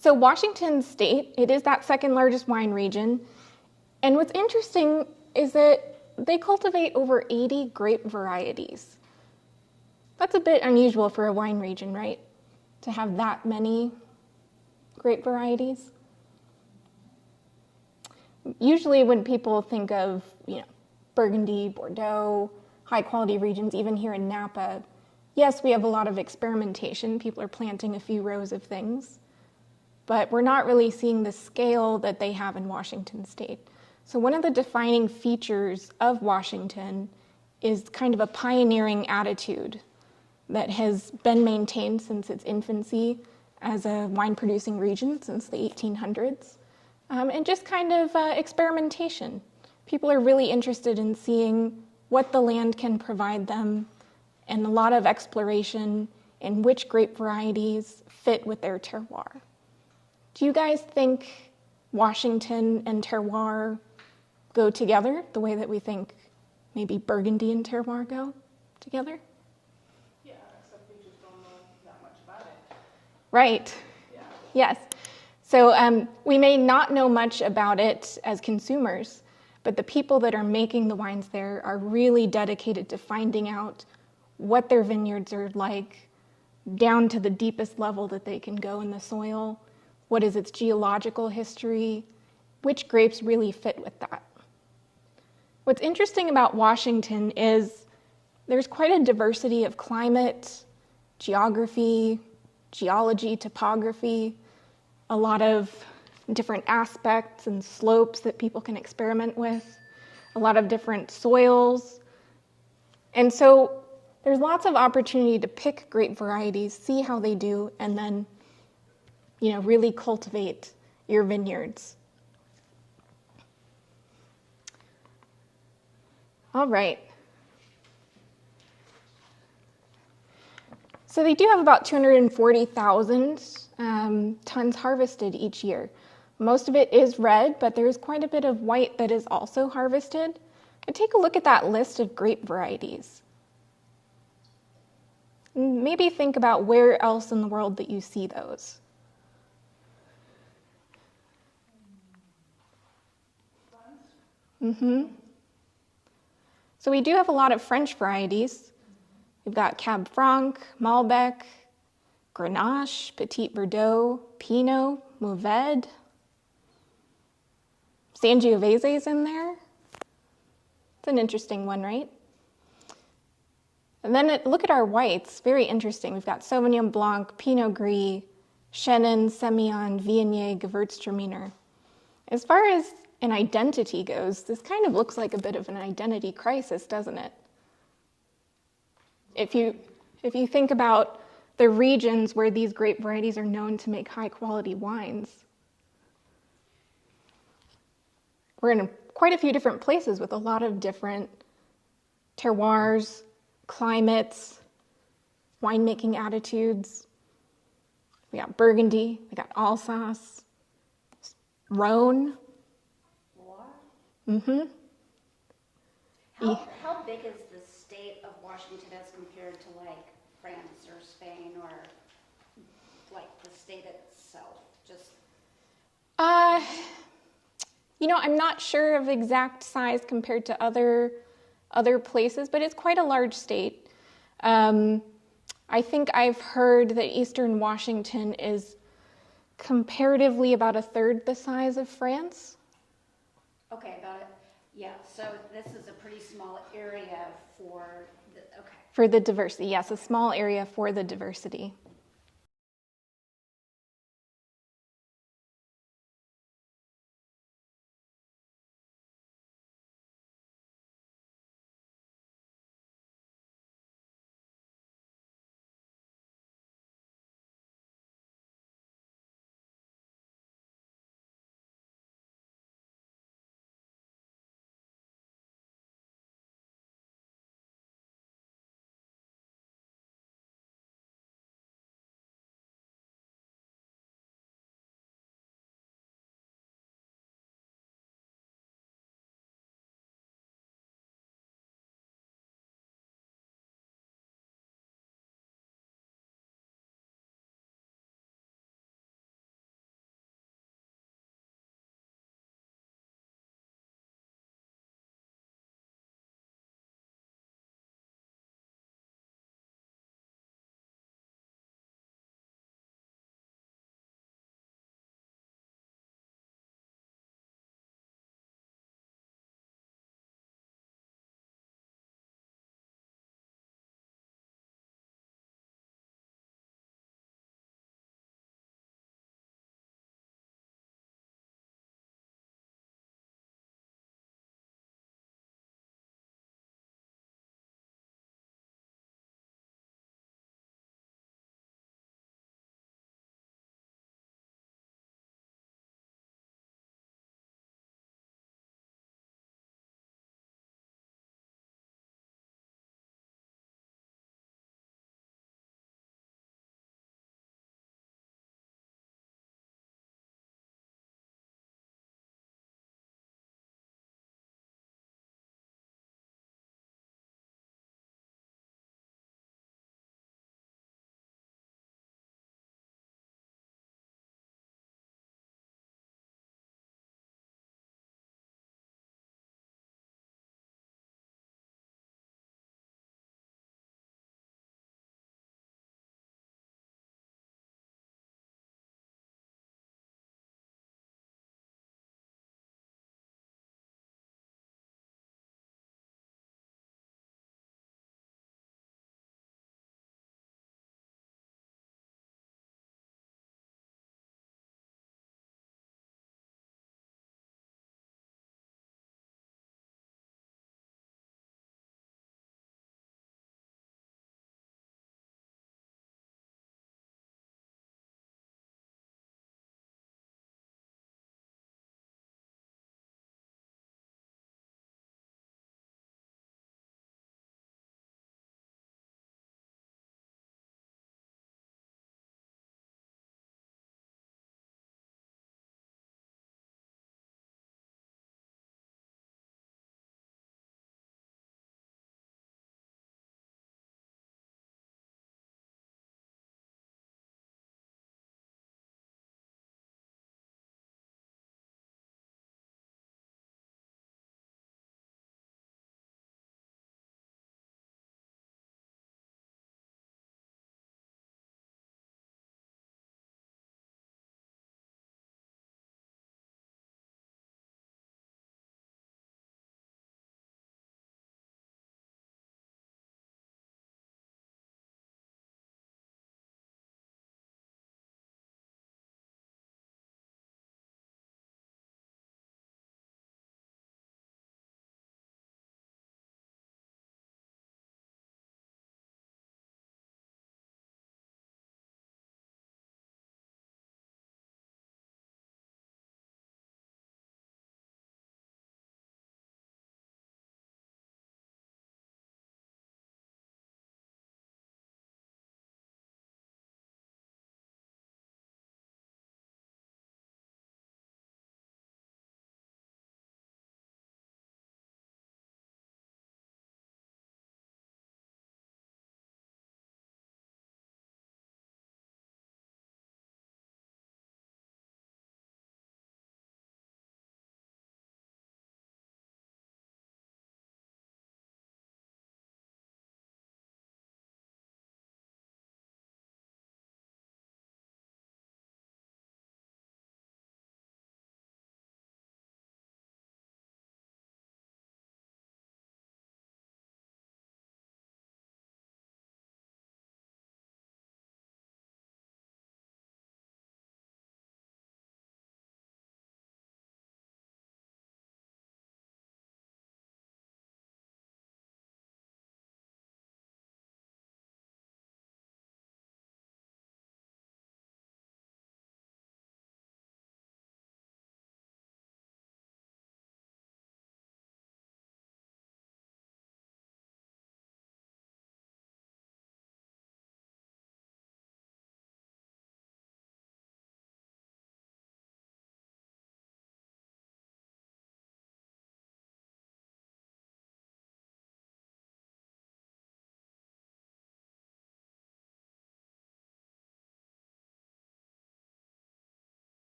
So Washington State, it is that second largest wine region. And what's interesting is that they cultivate over 80 grape varieties. That's a bit unusual for a wine region, right? To have that many grape varieties. Usually when people think of, Burgundy, Bordeaux, high quality regions, even here in Napa, yes, we have a lot of experimentation. People are planting a few rows of things, but we're not really seeing the scale that they have in Washington State. So one of the defining features of Washington is kind of a pioneering attitude that has been maintained since its infancy as a wine-producing region since the 1800s, and just kind of experimentation. People are really interested in seeing what the land can provide them, and a lot of exploration in which grape varieties fit with their terroir. Do you guys think Washington and terroir go together the way that we think maybe Burgundy and terroir go together? Yeah, except we just don't know that much about it. Right. Yeah. Yes. So we may not know much about it as consumers, but the people that are making the wines there are really dedicated to finding out what their vineyards are like, down to the deepest level that they can go in the soil. What is its geological history? Which grapes really fit with that? What's interesting about Washington is there's quite a diversity of climate, geography, geology, topography, a lot of different aspects and slopes that people can experiment with, a lot of different soils. And so there's lots of opportunity to pick grape varieties, see how they do, and then, really cultivate your vineyards. All right. So they do have about 240,000 tons harvested each year. Most of it is red, but there's quite a bit of white that is also harvested. And take a look at that list of grape varieties. Maybe think about where else in the world that you see those. So we do have a lot of French varieties. We've got Cab Franc, Malbec, Grenache, Petit Verdot, Pinot, Mourvèdre. Sangiovese's in there. It's an interesting one, right? And then look at our whites, very interesting. We've got Sauvignon Blanc, Pinot Gris, Chenin, Semillon, Viognier, Gewürztraminer. As far as an identity goes, this kind of looks like a bit of an identity crisis, doesn't it? If you think about the regions where these grape varieties are known to make high quality wines, we're in quite a few different places with a lot of different terroirs, climates, winemaking attitudes. We got Burgundy, we got Alsace, Rhone. What? How big is the state of Washington as compared to like France or Spain or like the state itself? I'm not sure of exact size compared to other places, but it's quite a large state. I think I've heard that Eastern Washington is comparatively about a third the size of France. Okay, about it. Yeah, so this is a pretty small area For the diversity, yes, a small area for the diversity.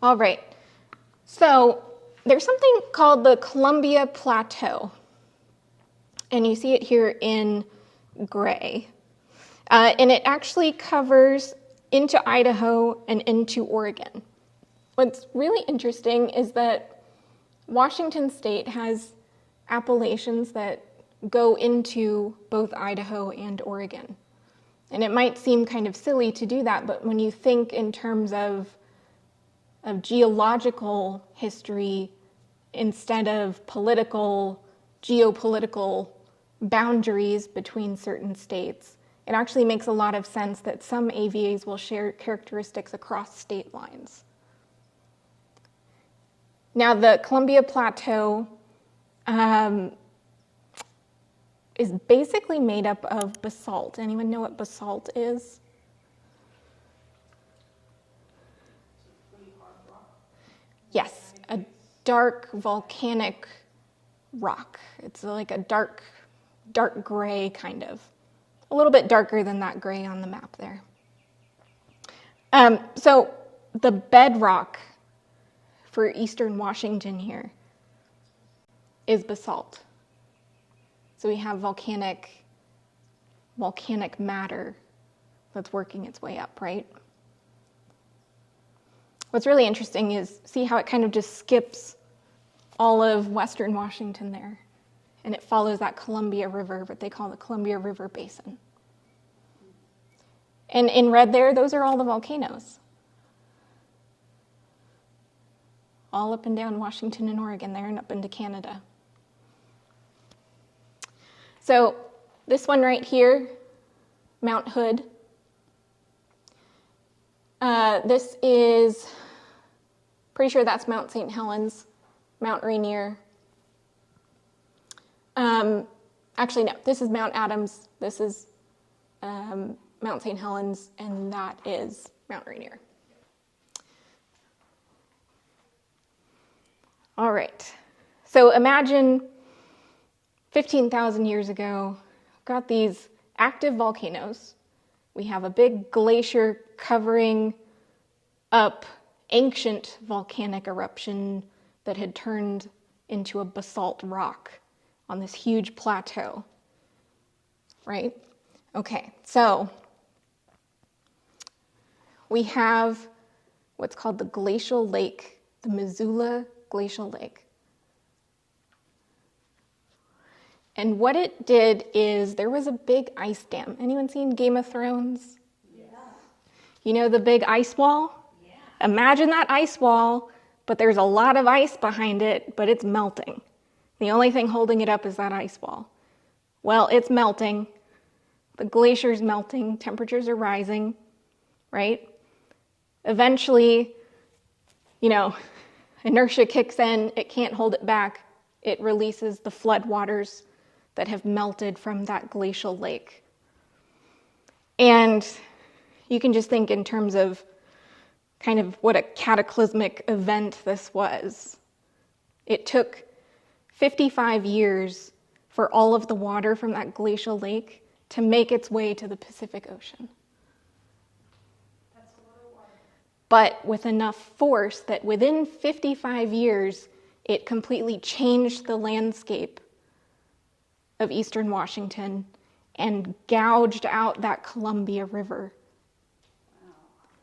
All right. So there's something called the Columbia Plateau. And you see it here in gray. And it actually covers into Idaho and into Oregon. What's really interesting is that Washington State has appellations that go into both Idaho and Oregon. And it might seem kind of silly to do that, but when you think in terms of geological history instead of geopolitical boundaries between certain states, it actually makes a lot of sense that some AVAs will share characteristics across state lines. Now, the Columbia Plateau is basically made up of basalt. Anyone know what basalt is? Yes, a dark volcanic rock. It's like a dark gray kind of. A little bit darker than that gray on the map there. So the bedrock for eastern Washington here is basalt. So we have volcanic matter that's working its way up, right? What's really interesting is see how it kind of just skips all of western Washington there. And it follows that Columbia River, what they call the Columbia River Basin. And in red there, those are all the volcanoes. All up and down Washington and Oregon there and up into Canada. So this one right here, Mount Hood. This is, pretty sure that's Mount St. Helens, Mount Rainier. Actually, no, this is Mount Adams, this is Mount St. Helens, and that is Mount Rainier. All right, so imagine 15,000 years ago, we've got these active volcanoes. We have a big glacier covering up ancient volcanic eruption that had turned into a basalt rock on this huge plateau, right? Okay, so we have what's called the glacial lake, the Missoula Glacial Lake. And what it did is there was a big ice dam. Anyone seen Game of Thrones? Yeah. You know the big ice wall? Yeah. Imagine that ice wall, but there's a lot of ice behind it, but it's melting. The only thing holding it up is that ice wall. Well, it's melting. The glacier's melting. Temperatures are rising, right? Eventually, inertia kicks in. It can't hold it back. It releases the floodwaters that have melted from that glacial lake. And you can just think in terms of kind of what a cataclysmic event this was. It took 55 years for all of the water from that glacial lake to make its way to the Pacific Ocean. That's a lot of water. But with enough force that within 55 years, it completely changed the landscape of eastern Washington and gouged out that Columbia River